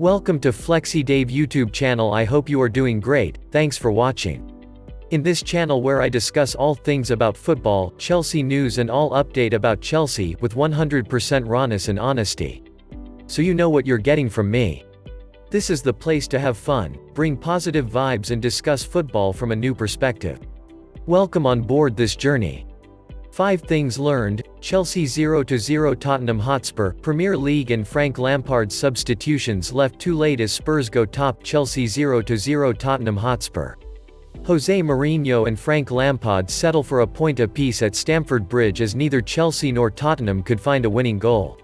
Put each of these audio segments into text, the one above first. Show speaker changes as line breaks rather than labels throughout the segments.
Welcome to Flexi Dave YouTube channel. I hope you are doing great, thanks for watching. In this channel where I discuss all things about football, Chelsea news and all update about Chelsea with 100% rawness and honesty. So you know what you're getting from me. This is the place to have fun, bring positive vibes and discuss football from a new perspective. Welcome on board this journey. 5 things learned: Chelsea 0-0 Tottenham Hotspur, Premier League and Frank Lampard's substitutions left too late as Spurs go top. Chelsea 0-0 Tottenham Hotspur. Jose Mourinho and Frank Lampard settle for a point apiece at Stamford Bridge as neither Chelsea nor Tottenham could find a winning goal.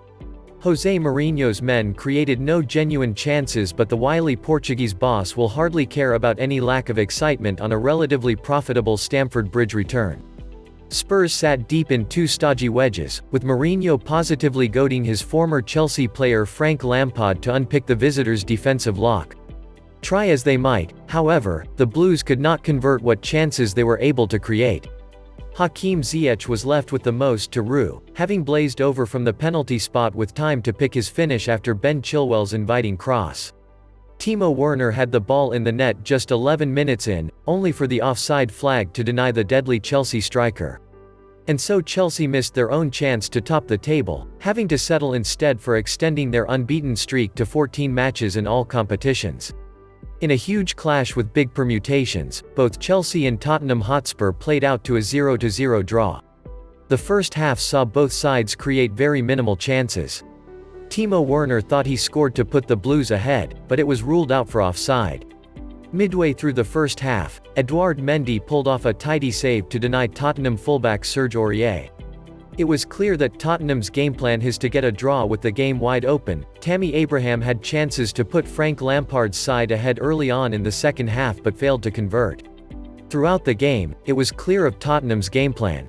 Jose Mourinho's men created no genuine chances, but the wily Portuguese boss will hardly care about any lack of excitement on a relatively profitable Stamford Bridge return. Spurs sat deep in 2 stodgy wedges, with Mourinho positively goading his former Chelsea player Frank Lampard to unpick the visitors' defensive lock. Try as they might, however, the Blues could not convert what chances they were able to create. Hakim Ziyech was left with the most to rue, having blazed over from the penalty spot with time to pick his finish after Ben Chilwell's inviting cross. Timo Werner had the ball in the net just 11 minutes in, only for the offside flag to deny the deadly Chelsea striker. And so Chelsea missed their own chance to top the table, having to settle instead for extending their unbeaten streak to 14 matches in all competitions. In a huge clash with big permutations, both Chelsea and Tottenham Hotspur played out to a 0-0 draw. The first half saw both sides create very minimal chances. Timo Werner thought he scored to put the Blues ahead, but it was ruled out for offside. Midway through the first half, Edouard Mendy pulled off a tidy save to deny Tottenham fullback Serge Aurier. It was clear that Tottenham's game plan is to get a draw with the game wide open. Tammy Abraham had chances to put Frank Lampard's side ahead early on in the second half but failed to convert. Throughout the game, it was clear of Tottenham's game plan.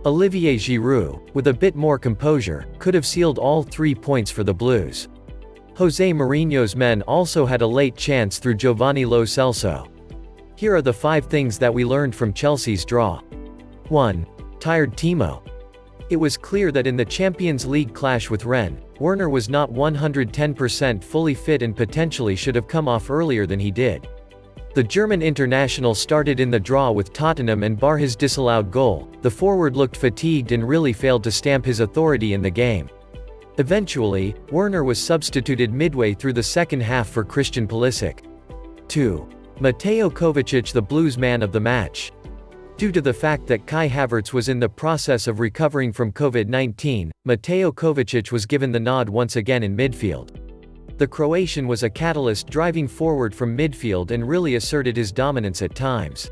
Olivier Giroud, with a bit more composure, could have sealed all 3 points for the Blues. Jose Mourinho's men also had a late chance through Giovanni Lo Celso. Here are the 5 things that we learned from Chelsea's draw. 1. Tired Timo. It was clear that in the Champions League clash with Rennes, Werner was not 110% fully fit and potentially should have come off earlier than he did. The German international started in the draw with Tottenham and bar his disallowed goal, the forward looked fatigued and really failed to stamp his authority in the game. Eventually, Werner was substituted midway through the second half for Christian Pulisic. 2. Mateo Kovacic, the Blues man of the match. Due to the fact that Kai Havertz was in the process of recovering from COVID-19, Mateo Kovacic was given the nod once again in midfield. The Croatian was a catalyst driving forward from midfield and really asserted his dominance at times.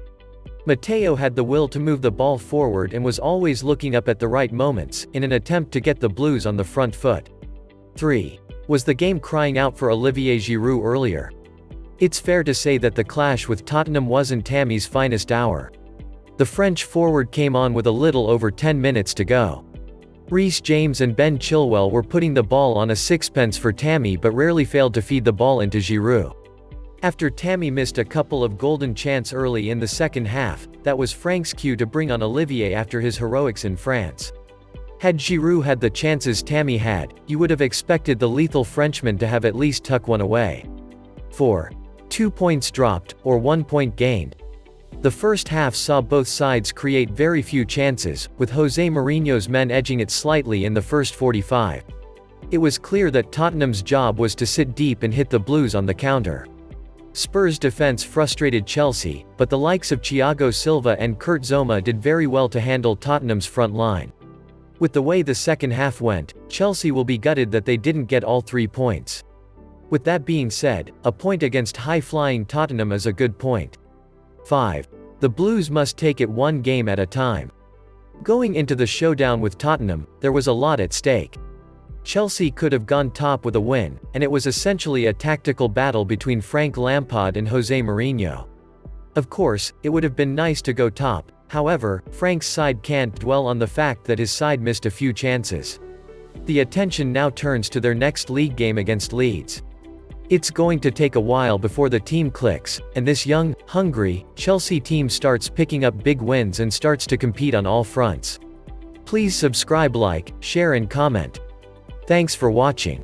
Mateo had the will to move the ball forward and was always looking up at the right moments, in an attempt to get the Blues on the front foot. 3. Was the game crying out for Olivier Giroud earlier? It's fair to say that the clash with Tottenham wasn't Tammy's finest hour. The French forward came on with a little over 10 minutes to go. Reece James and Ben Chilwell were putting the ball on a sixpence for Tammy but rarely failed to feed the ball into Giroud. After Tammy missed a couple of golden chances early in the second half, that was Frank's cue to bring on Olivier after his heroics in France. Had Giroud had the chances Tammy had, you would have expected the lethal Frenchman to have at least tucked one away. 4. 2 points dropped, or 1 point gained. The first half saw both sides create very few chances, with Jose Mourinho's men edging it slightly in the first 45. It was clear that Tottenham's job was to sit deep and hit the Blues on the counter. Spurs' defense frustrated Chelsea, but the likes of Thiago Silva and Kurt Zouma did very well to handle Tottenham's front line. With the way the second half went, Chelsea will be gutted that they didn't get all 3 points. With that being said, a point against high-flying Tottenham is a good point. 5. The Blues must take it one game at a time. Going into the showdown with Tottenham, there was a lot at stake. Chelsea could have gone top with a win, and it was essentially a tactical battle between Frank Lampard and Jose Mourinho. Of course, it would have been nice to go top, however, Frank's side can't dwell on the fact that his side missed a few chances. The attention now turns to their next league game against Leeds. It's going to take a while before the team clicks, and this young, hungry, Chelsea team starts picking up big wins and starts to compete on all fronts. Please subscribe, like, share and comment. Thanks for watching.